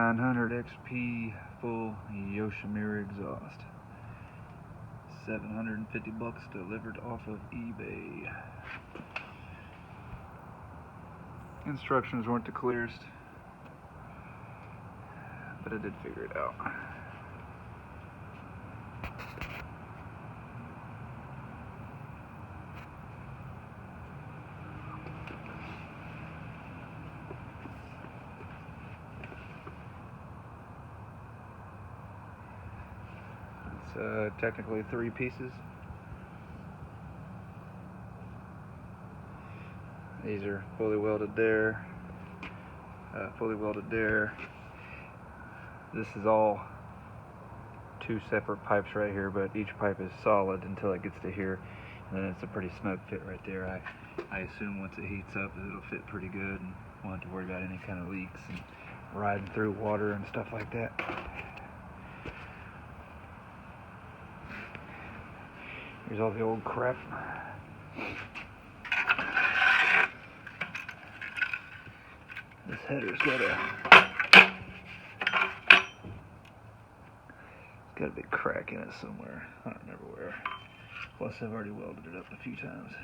xp900 XP full yoshimura exhaust. $750 delivered off of eBay. Instructions weren't the clearest, but I did figure it out. It's technically 3 pieces. These are fully welded there, fully welded there. This is all 2 separate pipes right here, but each pipe is solid until it gets to here, and then it's a pretty snug fit right there. I assume once it heats up it'll fit pretty good and won't have to worry about any kind of leaks and riding through water and stuff like that. Here's all the old crap. This header's got a big crack in it somewhere. I don't remember where. Plus I've already welded it up a few times.